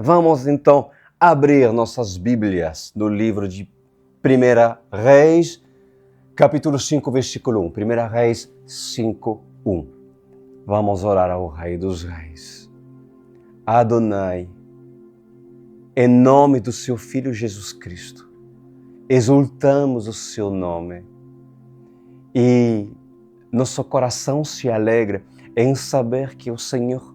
Vamos então abrir nossas Bíblias no livro de 1 Reis, capítulo 5, versículo 1. 1 Reis 5, 1. Vamos orar ao Rei dos Reis. Adonai, em nome do seu Filho Jesus Cristo, exultamos o seu nome e nosso coração se alegra em saber que o Senhor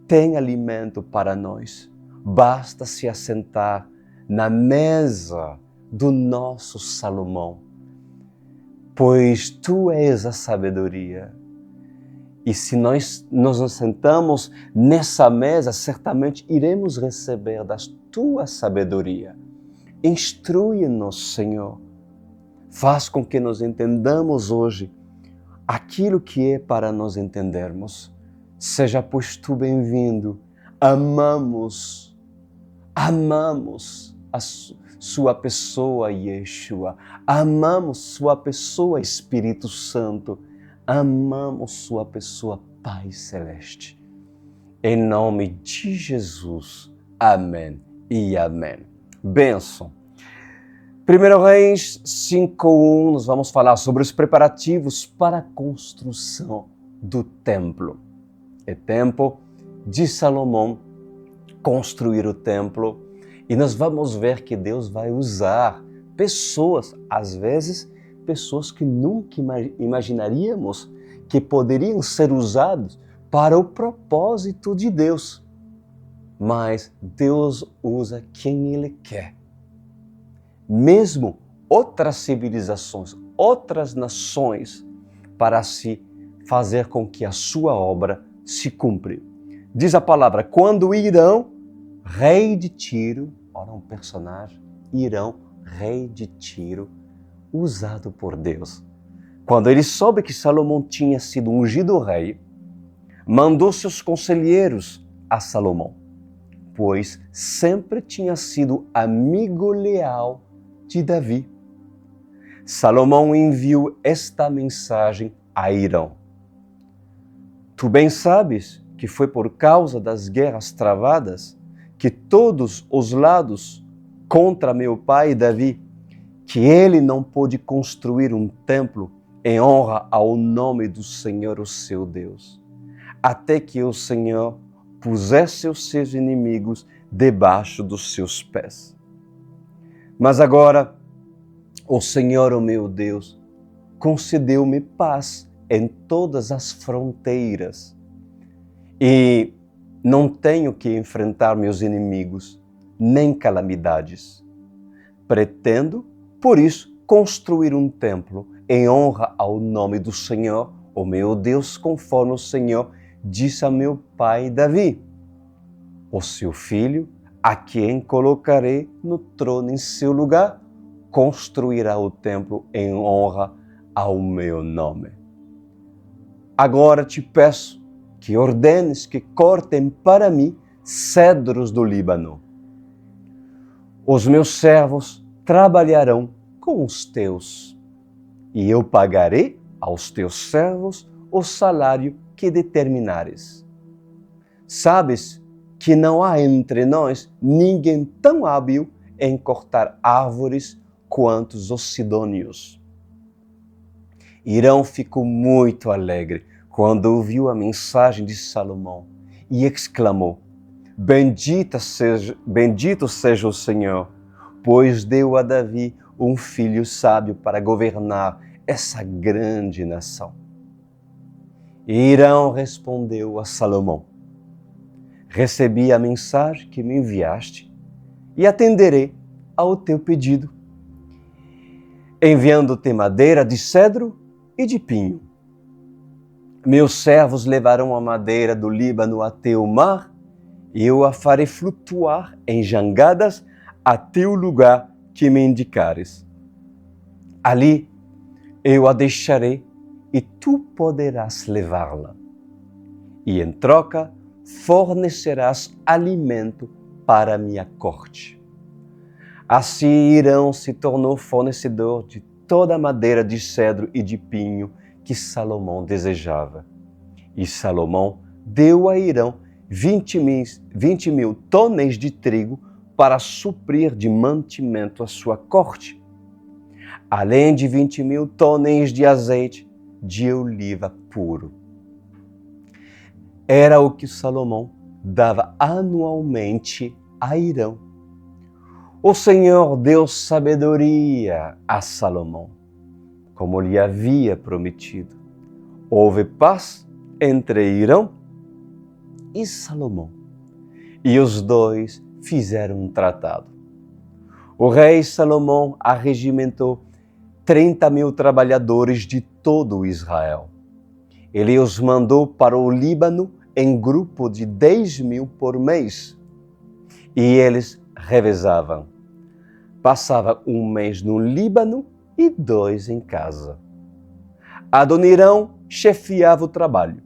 tem alimento para nós. Basta se assentar na mesa do nosso Salomão, pois tu és a sabedoria. E se nós nos assentamos nessa mesa, certamente iremos receber da tua sabedoria. Instrui-nos, Senhor. Faz com que nós entendamos hoje aquilo que é para nós entendermos. Seja, pois, tu bem-vindo. Amamos a sua pessoa, Yeshua. Amamos sua pessoa, Espírito Santo. Amamos sua pessoa, Pai Celeste. Em nome de Jesus. Amém e amém. Bênção. 1 Reis 5:1, nós vamos falar sobre os preparativos para a construção do templo. É tempo de Salomão construir o templo e nós vamos ver que Deus vai usar pessoas, às vezes, pessoas que nunca imaginaríamos que poderiam ser usadas para o propósito de Deus. Mas Deus usa quem Ele quer. Mesmo outras civilizações, outras nações, para se fazer com que a sua obra se cumpra. Diz a palavra, quando Irão, rei de Tiro, olha um personagem, Irão, rei de Tiro, usado por Deus. Quando ele soube que Salomão tinha sido ungido rei, mandou seus conselheiros a Salomão, pois sempre tinha sido amigo leal de Davi. Salomão enviou esta mensagem a Irão. Tu bem sabes que foi por causa das guerras travadas que todos os lados contra meu pai Davi, que ele não pôde construir um templo em honra ao nome do Senhor, o seu Deus, até que o Senhor pusesse os seus inimigos debaixo dos seus pés. Mas agora, o Senhor, o meu Deus, concedeu-me paz em todas as fronteiras e não tenho que enfrentar meus inimigos, nem calamidades. Pretendo, por isso, construir um templo em honra ao nome do Senhor, o meu Deus, conforme o Senhor disse a meu pai Davi. O seu filho, a quem colocarei no trono em seu lugar, construirá o templo em honra ao meu nome. Agora te peço que ordenes que cortem para mim cedros do Líbano. Os meus servos trabalharão com os teus, e eu pagarei aos teus servos o salário que determinares. Sabes que não há entre nós ninguém tão hábil em cortar árvores quanto os sidônios. Irão ficou muito alegre quando ouviu a mensagem de Salomão e exclamou, bendito seja o Senhor, pois deu a Davi um filho sábio para governar essa grande nação. E Irão respondeu a Salomão, recebi a mensagem que me enviaste e atenderei ao teu pedido, enviando-te madeira de cedro e de pinho. Meus servos levarão a madeira do Líbano até o mar e eu a farei flutuar em jangadas até o lugar que me indicares. Ali eu a deixarei e tu poderás levá-la. E em troca fornecerás alimento para a minha corte. Assim Irão se tornou fornecedor de toda a madeira de cedro e de pinho que Salomão desejava. E Salomão deu a Irão 20 mil tonéis de trigo para suprir de mantimento a sua corte, além de 20 mil tonéis de azeite de oliva puro. Era o que Salomão dava anualmente a Hirão. O Senhor deu sabedoria a Salomão, como lhe havia prometido. Houve paz entre Hirão e Salomão, e os dois fizeram um tratado. O rei Salomão arregimentou 30 mil trabalhadores de todo Israel. Ele os mandou para o Líbano em grupo de 10 mil por mês. E eles revezavam. Passava um mês no Líbano e 2 em casa. Adonirão chefiava o trabalho.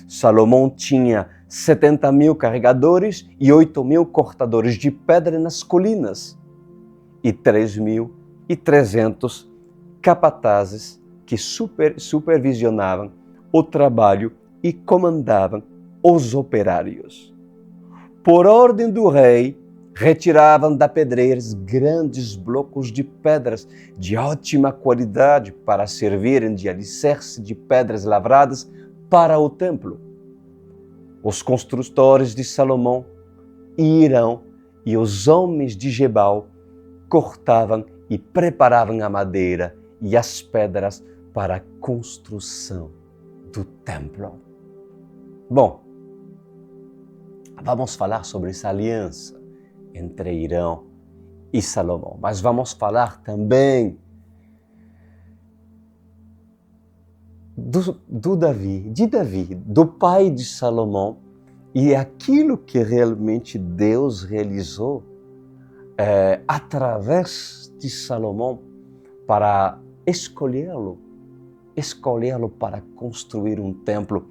Salomão tinha 70 mil carregadores e 8 mil cortadores de pedra nas colinas e 3.300 capatazes que supervisionavam o trabalho e comandavam os operários. Por ordem do rei, retiravam da pedreiras grandes blocos de pedras de ótima qualidade para servirem de alicerce de pedras lavradas para o templo. Os construtores de Salomão, Hirão e os homens de Gebal cortavam e preparavam a madeira e as pedras para a construção do templo. Bom, vamos falar sobre essa aliança entre Hirão e Salomão, mas vamos falar também de Davi, do pai de Salomão, e aquilo que realmente Deus realizou através de Salomão para escolhê-lo para construir um templo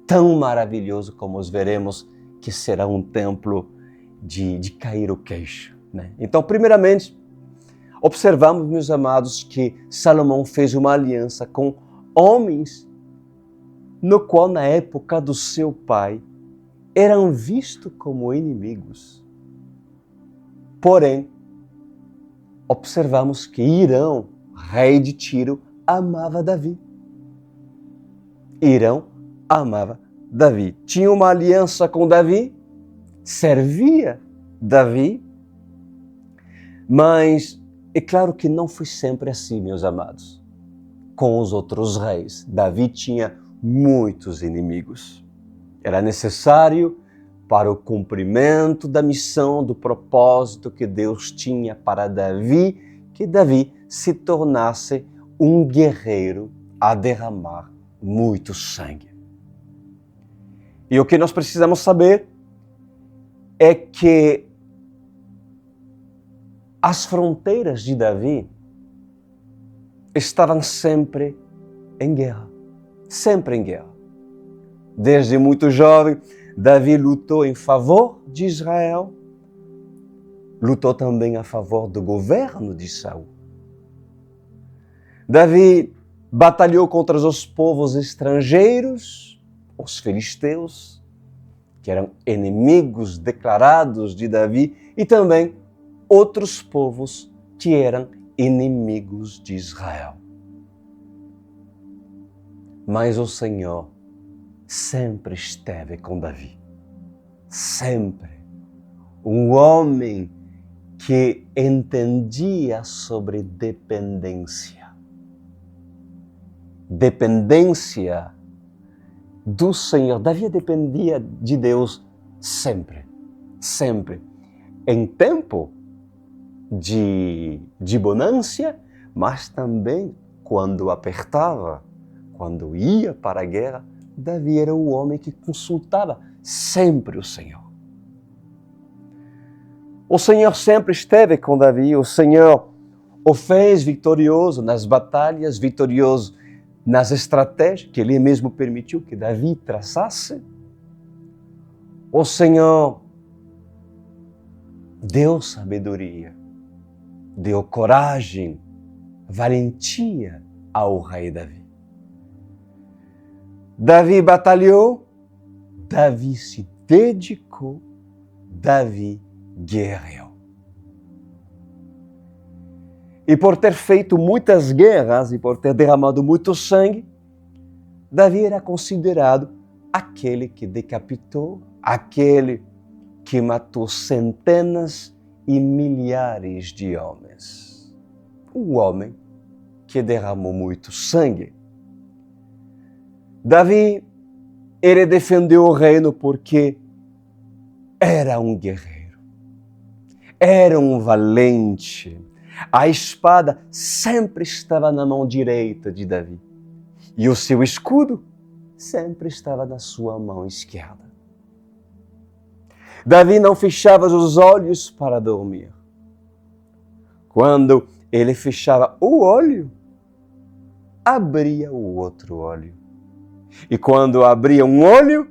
tão maravilhoso como os veremos que será um templo de cair o queixo, né? Então, primeiramente, observamos, meus amados, que Salomão fez uma aliança com homens no qual, na época do seu pai, eram vistos como inimigos. Porém, observamos que Hirão, rei de Tiro, amava Davi. Hirão amava Davi. Tinha uma aliança com Davi, servia Davi, mas é claro que não foi sempre assim, meus amados. Com os outros reis, Davi tinha muitos inimigos. Era necessário para o cumprimento da missão, do propósito que Deus tinha para Davi, que Davi se tornasse um guerreiro a derramar muito sangue. E o que nós precisamos saber é que as fronteiras de Davi estavam sempre em guerra. Sempre em guerra. Desde muito jovem, Davi lutou em favor de Israel, lutou também a favor do governo de Saul. Davi batalhou contra os povos estrangeiros, os filisteus, que eram inimigos declarados de Davi, e também outros povos que eram inimigos de Israel. Mas o Senhor sempre esteve com Davi. Sempre. Um homem que entendia sobre dependência. Dependência do Senhor. Davi dependia de Deus sempre. Sempre. Em tempo de bonança, mas também quando apertava, quando ia para a guerra, Davi era o homem que consultava sempre o Senhor. O Senhor sempre esteve com Davi, o Senhor o fez vitorioso nas batalhas, vitorioso nas estratégias que Ele mesmo permitiu que Davi traçasse. O Senhor deu sabedoria, deu coragem, valentia ao rei Davi. Davi batalhou, Davi se dedicou, Davi guerreou. E por ter feito muitas guerras e por ter derramado muito sangue, Davi era considerado aquele que decapitou, aquele que matou centenas e milhares de homens. Um homem que derramou muito sangue. Davi, ele defendeu o reino porque era um guerreiro, era um valente. A espada sempre estava na mão direita de Davi e o seu escudo sempre estava na sua mão esquerda. Davi não fechava os olhos para dormir. Quando ele fechava o olho, abria o outro olho. E quando abria um olho,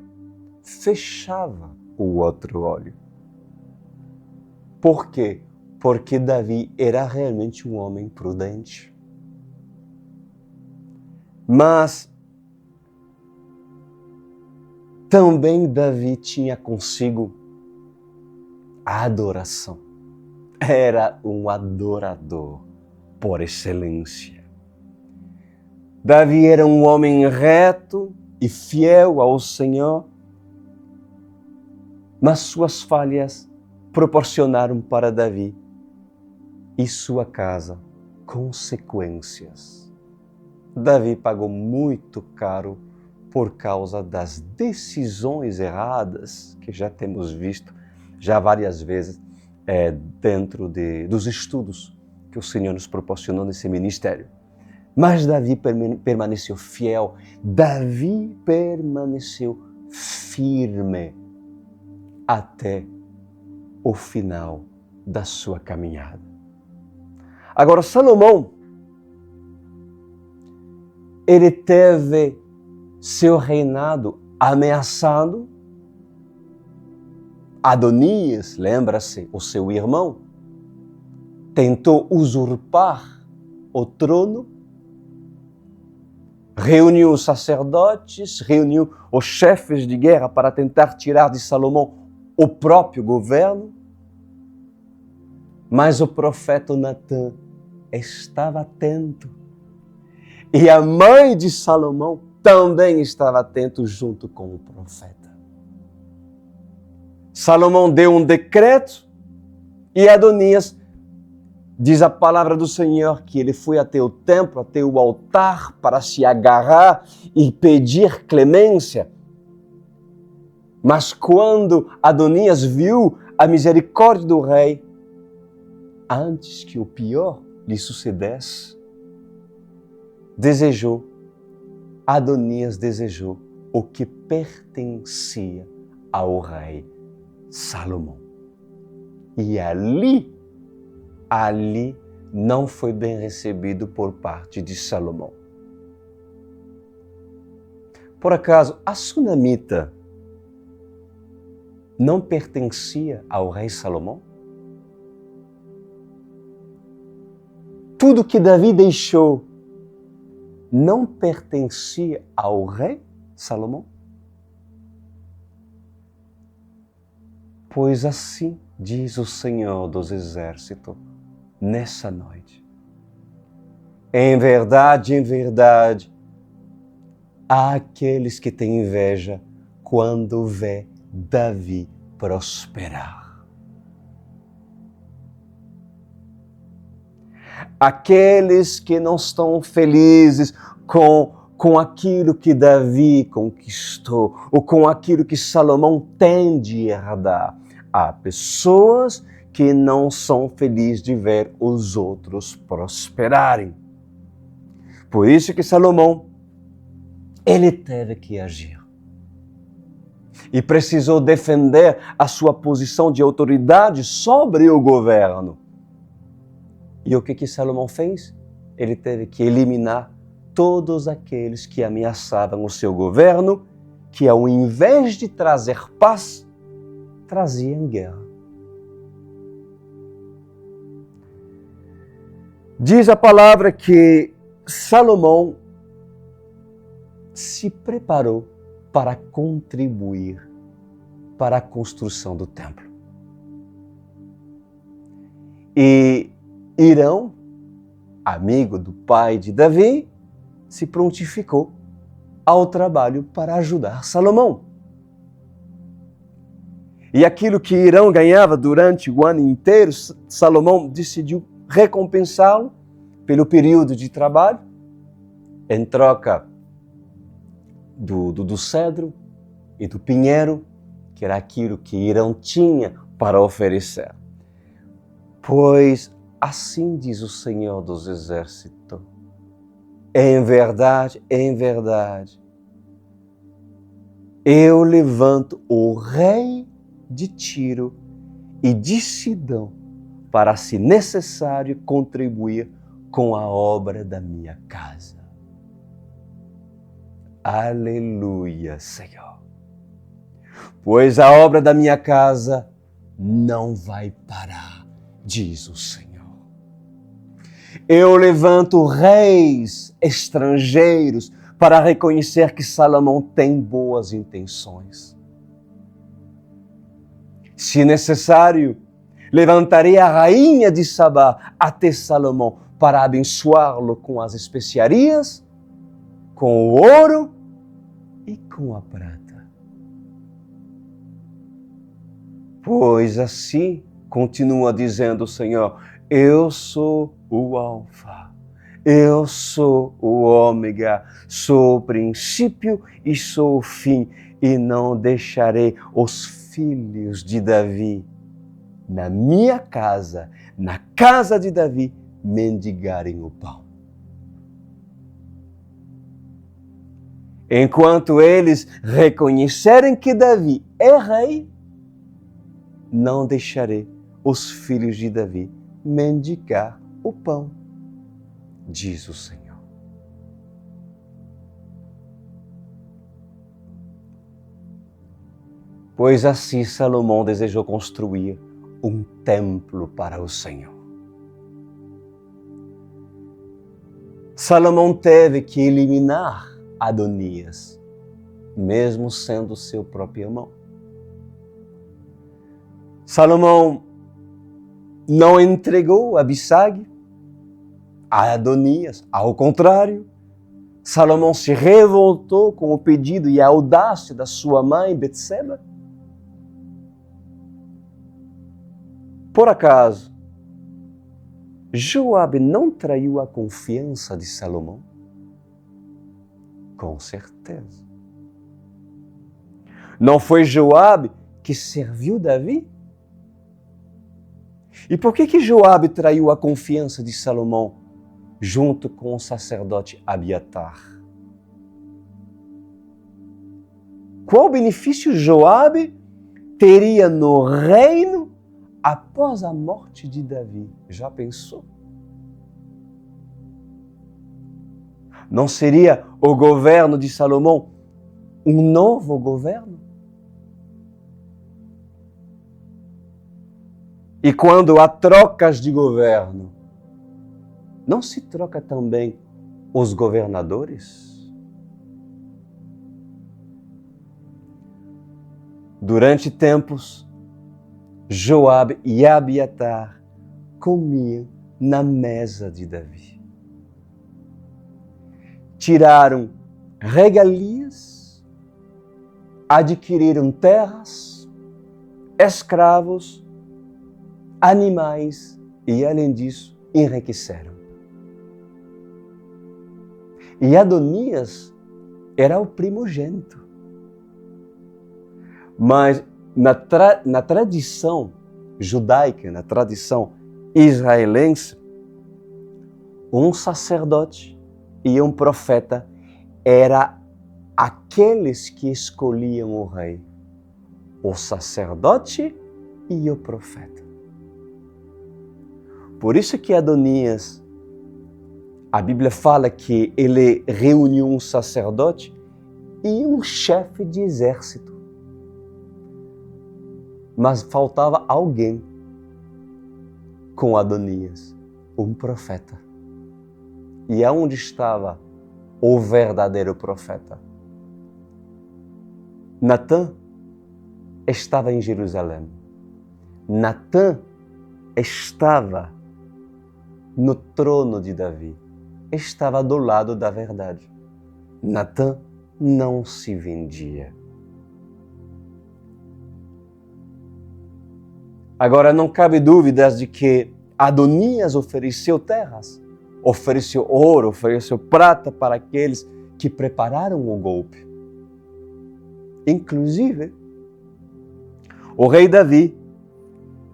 fechava o outro olho. Por quê? Porque Davi era realmente um homem prudente. Mas também Davi tinha consigo a adoração. Era um adorador por excelência. Davi era um homem reto e fiel ao Senhor, mas suas falhas proporcionaram para Davi e sua casa consequências. Davi pagou muito caro por causa das decisões erradas que já temos visto já várias vezes dentro dos estudos que o Senhor nos proporcionou nesse ministério. Mas Davi permaneceu fiel, Davi permaneceu firme até o final da sua caminhada. Agora, Salomão, ele teve seu reinado ameaçado. Adonias, lembra-se, o seu irmão, tentou usurpar o trono, reuniu os sacerdotes, reuniu os chefes de guerra para tentar tirar de Salomão o próprio governo. Mas o profeta Natã estava atento. E a mãe de Salomão também estava atento junto com o profeta. Salomão deu um decreto e Adonias, diz a palavra do Senhor, que ele foi até o templo, até o altar para se agarrar e pedir clemência. Mas quando Adonias viu a misericórdia do rei, antes que o pior lhe sucedesse, Adonias desejou o que pertencia ao rei Salomão. E ali não foi bem recebido por parte de Salomão. Por acaso, a sunamita não pertencia ao rei Salomão? Tudo que Davi deixou não pertencia ao rei Salomão? Pois assim diz o Senhor dos Exércitos nessa noite. Em verdade, há aqueles que têm inveja quando vê Davi prosperar. Aqueles que não estão felizes com aquilo que Davi conquistou, ou com aquilo que Salomão tem de herdar. Há pessoas que não são felizes de ver os outros prosperarem. Por isso que Salomão, ele teve que agir. E precisou defender a sua posição de autoridade sobre o governo. E o que Salomão fez? Ele teve que eliminar todos aqueles que ameaçavam o seu governo, que ao invés de trazer paz, traziam guerra. Diz a palavra que Salomão se preparou para contribuir para a construção do templo. E Hirão, amigo do pai de Davi, se prontificou ao trabalho para ajudar Salomão. E aquilo que Hirão ganhava durante o ano inteiro, Salomão decidiu recompensá-lo pelo período de trabalho, em troca do cedro e do pinheiro, que era aquilo que Hirão tinha para oferecer. Pois assim diz o Senhor dos Exércitos, em verdade, eu levanto o rei de Tiro e de Sidão para, se necessário, contribuir com a obra da minha casa. Aleluia, Senhor. Pois a obra da minha casa não vai parar, diz o Senhor. Eu levanto reis estrangeiros para reconhecer que Salomão tem boas intenções. Se necessário, levantarei a rainha de Sabá até Salomão para abençoá-lo com as especiarias, com o ouro e com a prata. Pois assim, continua dizendo o Senhor, eu sou o Alfa, eu sou o Ômega, sou o princípio e sou o fim, e não deixarei os filhos de Davi na minha casa, na casa de Davi, mendigarem o pão. Enquanto eles reconhecerem que Davi é rei, não deixarei os filhos de Davi mendigar o pão, diz o Senhor. Pois assim Salomão desejou construir um templo para o Senhor. Salomão teve que eliminar Adonias, mesmo sendo seu próprio irmão. Salomão não entregou Abissag a Adonias, ao contrário, Salomão se revoltou com o pedido e a audácia da sua mãe Betseba. Por acaso, Joabe não traiu a confiança de Salomão? Com certeza. Não foi Joabe que serviu Davi? E por que Joabe traiu a confiança de Salomão junto com o sacerdote Abiatar? Qual benefício Joabe teria no reino após a morte de Davi? Já pensou? Não seria o governo de Salomão um novo governo? E quando há trocas de governo, não se troca também os governadores? Durante tempos, Joabe e Abiatar comiam na mesa de Davi. Tiraram regalias, adquiriram terras, escravos, animais e, além disso, enriqueceram. E Adonias era o primogênito. Mas na tradição judaica, na tradição israelense, um sacerdote e um profeta era aqueles que escolhiam o rei, o sacerdote e o profeta. Por isso que Adonias, a Bíblia fala que ele reuniu um sacerdote e um chefe de exército. Mas faltava alguém com Adonias, um profeta. E aonde estava o verdadeiro profeta? Natã, estava em Jerusalém. Natã estava no trono de Davi. Estava do lado da verdade. Natã não se vendia. Agora, não cabe dúvidas de que Adonias ofereceu terras, ofereceu ouro, ofereceu prata para aqueles que prepararam o golpe. Inclusive, o rei Davi,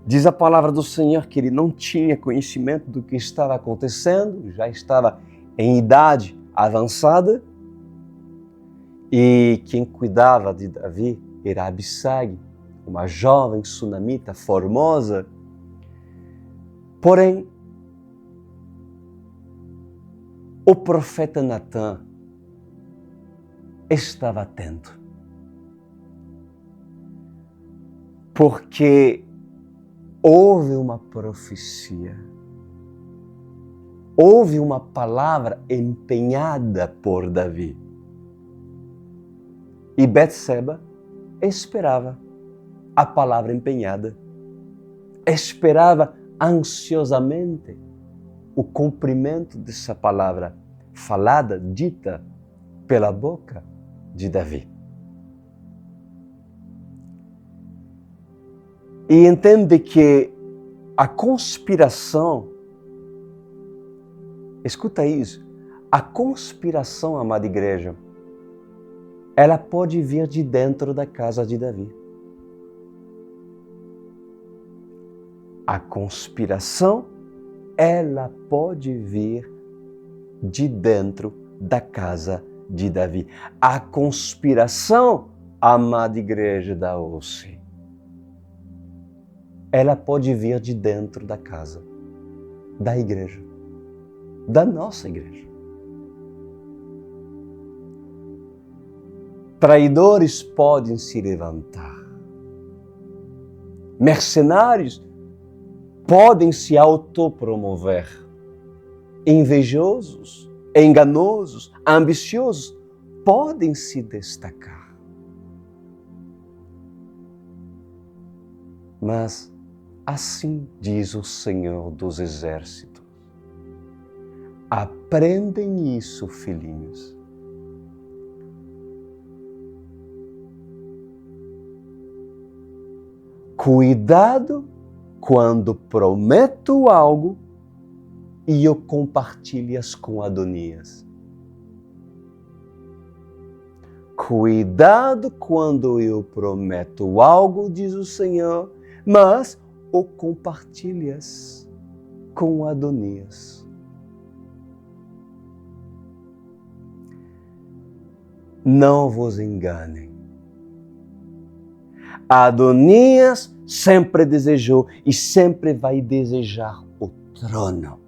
diz a palavra do Senhor que ele não tinha conhecimento do que estava acontecendo, já estava em idade avançada, e quem cuidava de Davi era Abissai, uma jovem sunamita formosa. Porém, o profeta Natã estava atento, porque houve uma profecia, houve uma palavra empenhada por Davi. E Betseba esperava a palavra empenhada, esperava ansiosamente o cumprimento dessa palavra falada, dita pela boca de Davi. E entende que a conspiração, escuta isso, a conspiração, amada igreja, ela pode vir de dentro da casa de Davi. A conspiração, ela pode vir de dentro da casa de Davi. A conspiração, amada igreja da OCE, ela pode vir de dentro da casa, da igreja, da nossa igreja. Traidores podem se levantar. Mercenários podem se autopromover. Invejosos, enganosos, ambiciosos podem se destacar. Mas assim diz o Senhor dos Exércitos: aprendem isso, filhinhos. Cuidado quando prometo algo e eu compartilhas com Adonias. Cuidado quando eu prometo algo, diz o Senhor, mas o compartilhas com Adonias. Não vos enganem. Adonias sempre desejou e sempre vai desejar o trono,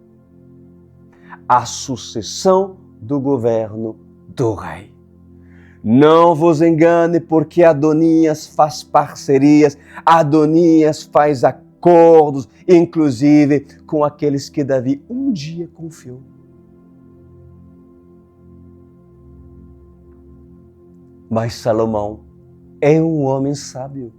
a sucessão do governo do rei. Não vos engane, porque Adonias faz parcerias, Adonias faz acordos, inclusive com aqueles que Davi um dia confiou. Mas Salomão é um homem sábio.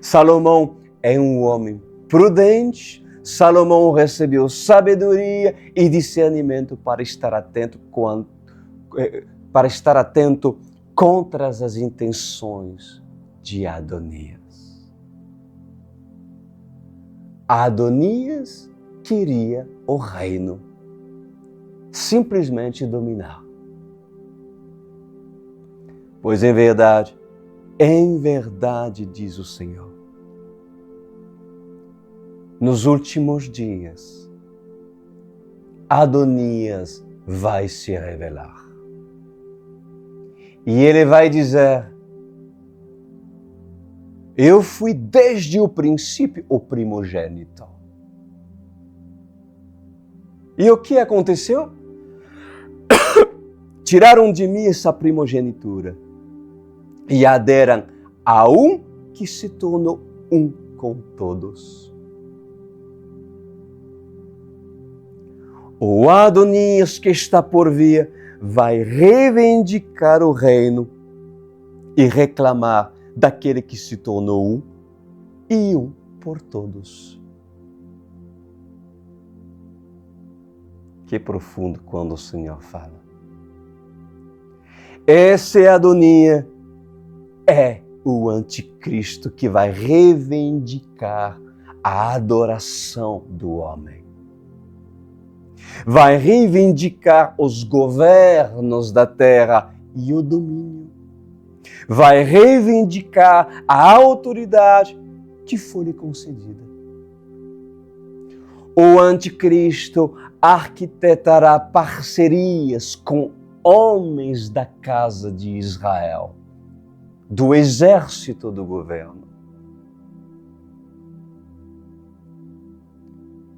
Salomão é um homem prudente. Salomão recebeu sabedoria e discernimento para estar atento contra as intenções de Adonias. Adonias queria o reino, simplesmente dominar. Pois em verdade, diz o Senhor, nos últimos dias, Adonias vai se revelar. E ele vai dizer: eu fui desde o princípio o primogênito. E o que aconteceu? Tiraram de mim essa primogenitura e a deram a um que se tornou um com todos. O Adonias que está por vir vai reivindicar o reino e reclamar daquele que se tornou um e um por todos. Que profundo quando o Senhor fala. Essa adonia é o anticristo que vai reivindicar a adoração do homem. Vai reivindicar os governos da terra e o domínio. Vai reivindicar a autoridade que foi lhe concedida. O anticristo arquitetará parcerias com homens da casa de Israel, do exército do governo.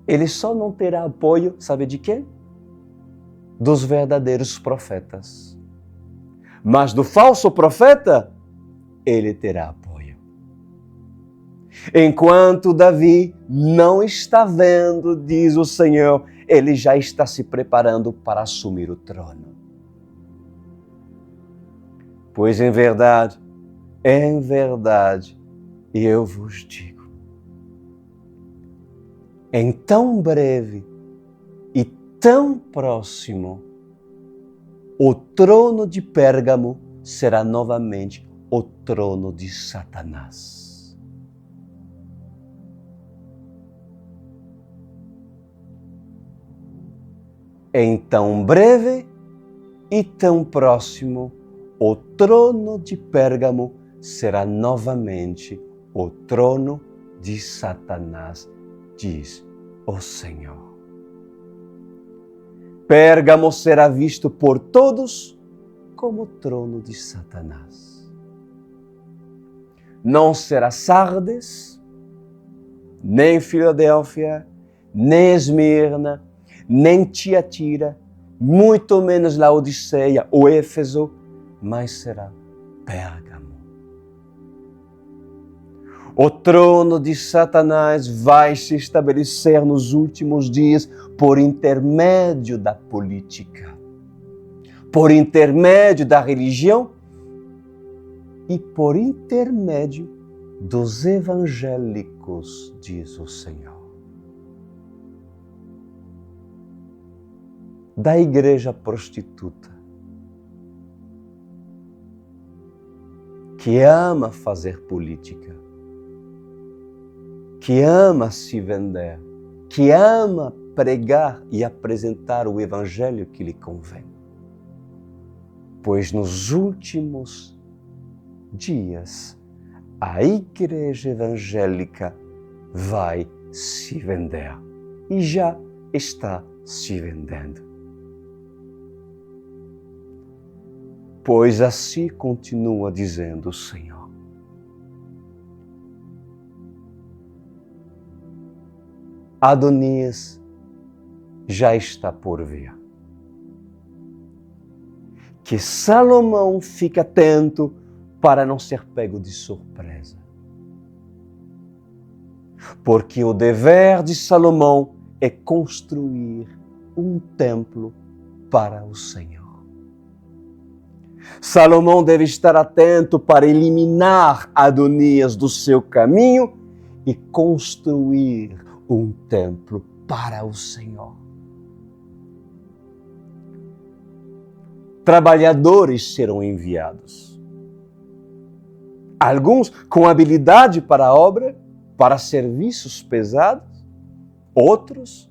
Ele só não terá apoio, sabe de quem? Dos verdadeiros profetas. Mas do falso profeta, ele terá apoio. Enquanto Davi não está vendo, diz o Senhor, ele já está se preparando para assumir o trono. Pois em verdade, eu vos digo, em tão breve e tão próximo, o trono de Pérgamo será novamente o trono de Satanás. Em tão breve e tão próximo, o trono de Pérgamo será novamente o trono de Satanás, diz o Senhor. Pérgamo será visto por todos como o trono de Satanás. Não será Sardes, nem Filadélfia, nem Esmirna, nem Tiatira, muito menos Laodiceia ou Éfeso, mas será Pérgamo. O trono de Satanás vai se estabelecer nos últimos dias por intermédio da política, por intermédio da religião e por intermédio dos evangélicos, diz o Senhor. Da igreja prostituta, que ama fazer política, que ama se vender, que ama pregar e apresentar o evangelho que lhe convém. Pois nos últimos dias, a igreja evangélica vai se vender e já está se vendendo. Pois assim continua dizendo o Senhor. Adonias já está por vir. Que Salomão fique atento para não ser pego de surpresa. Porque o dever de Salomão é construir um templo para o Senhor. Salomão deve estar atento para eliminar Adonias do seu caminho e construir um templo para o Senhor. Trabalhadores serão enviados. Alguns com habilidade para a obra, para serviços pesados. Outros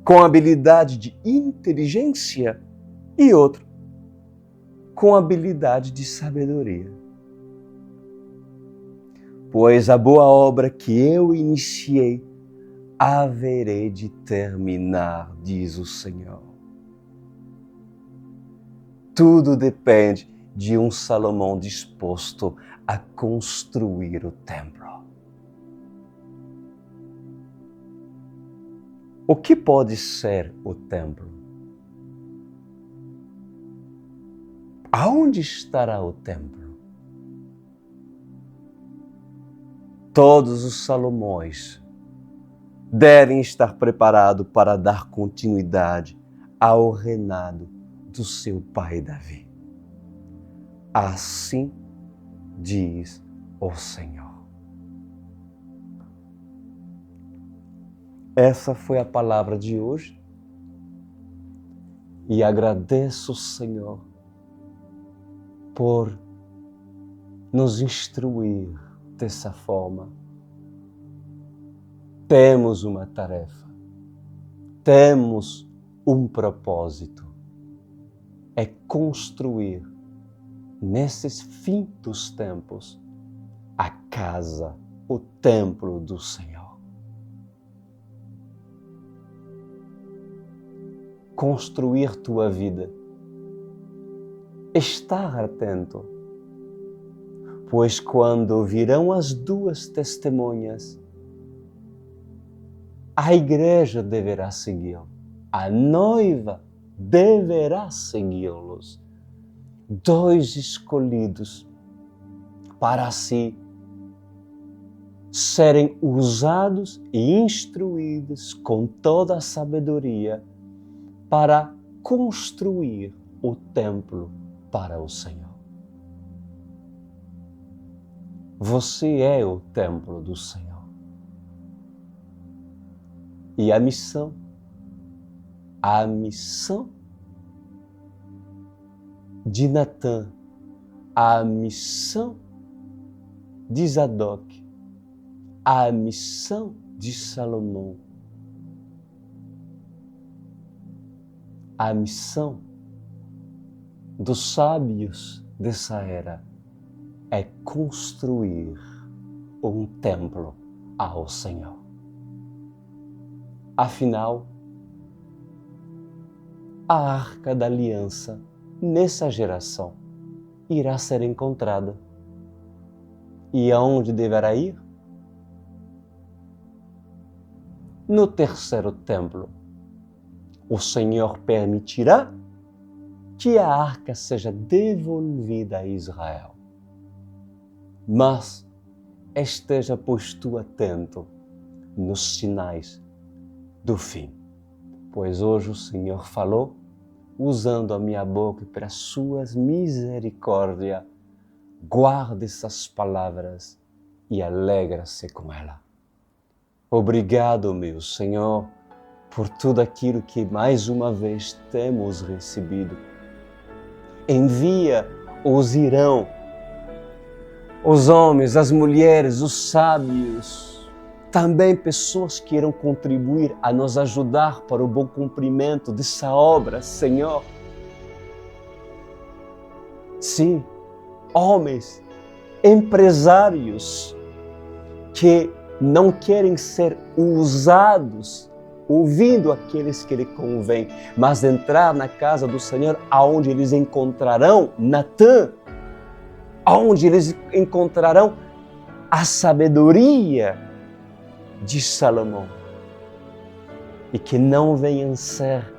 com habilidade de inteligência e outros com habilidade de sabedoria. Pois a boa obra que eu iniciei, haverei de terminar, diz o Senhor. Tudo depende de um Salomão disposto a construir o templo. O que pode ser o templo? Aonde estará o templo? Todos os Salomões devem estar preparados para dar continuidade ao reinado do seu pai Davi. Assim diz o Senhor. Essa foi a palavra de hoje. E agradeço, Senhor, por nos instruir dessa forma. Temos uma tarefa, temos um propósito, é construir nesses fins dos tempos a casa, o templo do Senhor. Construir tua vida. Estar atento, pois quando virão as duas testemunhas, a igreja deverá segui-lo, a noiva deverá segui-los. Dois escolhidos para serem usados e instruídos com toda a sabedoria para construir o templo para o Senhor. Você é o templo do Senhor. E a missão de Natã, a missão de Zadok, a missão de Salomão, a missão dos sábios dessa era é construir um templo ao Senhor. Afinal, a Arca da Aliança nessa geração irá ser encontrada. E aonde deverá ir? No terceiro templo. O Senhor permitirá que a arca seja devolvida a Israel. Mas esteja, pois, tu atento nos sinais do fim. Pois hoje o Senhor falou, usando a minha boca para suas misericórdias, guarde essas palavras e alegra-se com ela. Obrigado, meu Senhor, por tudo aquilo que mais uma vez temos recebido. Envia os irão, os homens, as mulheres, os sábios, também pessoas que irão contribuir a nos ajudar para o bom cumprimento dessa obra, Senhor. Sim, homens, empresários que não querem ser usados ouvindo aqueles que lhe convém, mas entrar na casa do Senhor, aonde eles encontrarão Natã, aonde eles encontrarão a sabedoria de Salomão, e que não venham ser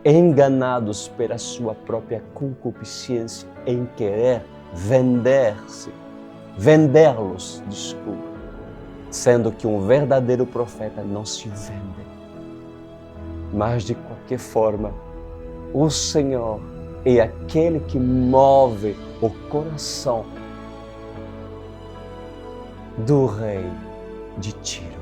enganados pela sua própria concupiscência em querer vendê-los, sendo que um verdadeiro profeta não se vende. Mas, de qualquer forma, o Senhor é aquele que move o coração do rei de Tiro.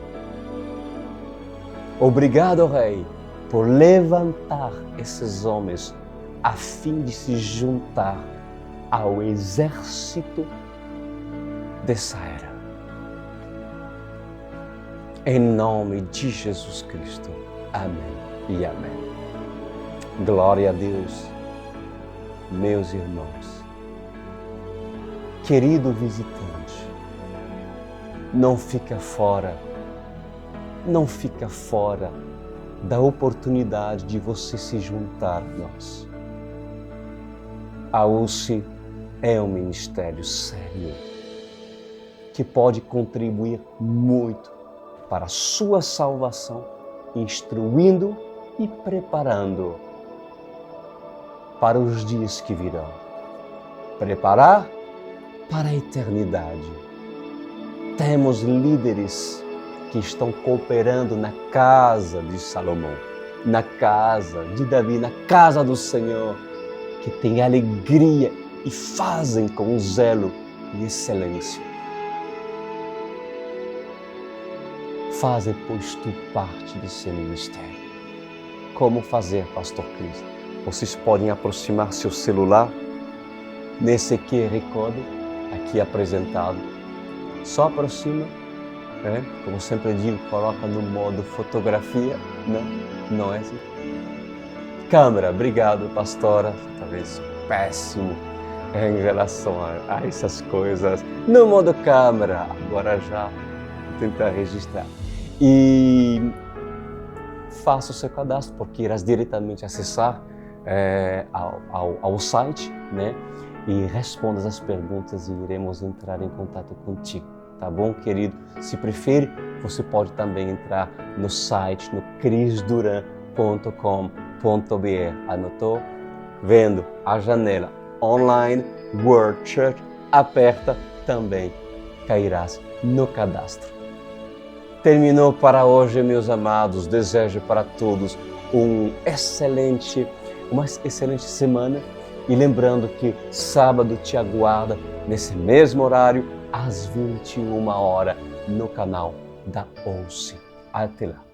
Obrigado, Rei, por levantar esses homens a fim de se juntar ao exército dessa era. Em nome de Jesus Cristo. Amém e amém. Glória a Deus, meus irmãos. Querido visitante, não fica fora da oportunidade de você se juntar a nós. A UCE é um ministério sério que pode contribuir muito para a sua salvação, instruindo e preparando para os dias que virão. Preparar para a eternidade. Temos líderes que estão cooperando na casa de Salomão, na casa de Davi, na casa do Senhor, que têm alegria e fazem com zelo e excelência. Faze, pois, tu parte desse ministério. Como fazer, Pastor Cris? Vocês podem aproximar seu celular nesse QR Code aqui apresentado. Só aproxima, né? Como sempre digo, coloca no modo fotografia, né? Não é assim? Câmera, obrigado, pastora. Talvez péssimo em relação a essas coisas. No modo câmera, agora já vou tentar registrar. E faça o seu cadastro, porque irás diretamente acessar ao site, né? E responda as perguntas e iremos entrar em contato contigo, tá bom, querido? Se preferir, você pode também entrar no site, no crisduran.com.br. Anotou? Vendo a janela online World Church, aperta também, cairás no cadastro. Terminou para hoje, meus amados. Desejo para todos uma excelente semana. E lembrando que sábado te aguarda nesse mesmo horário, às 21 horas, no canal da ONCE. Até lá.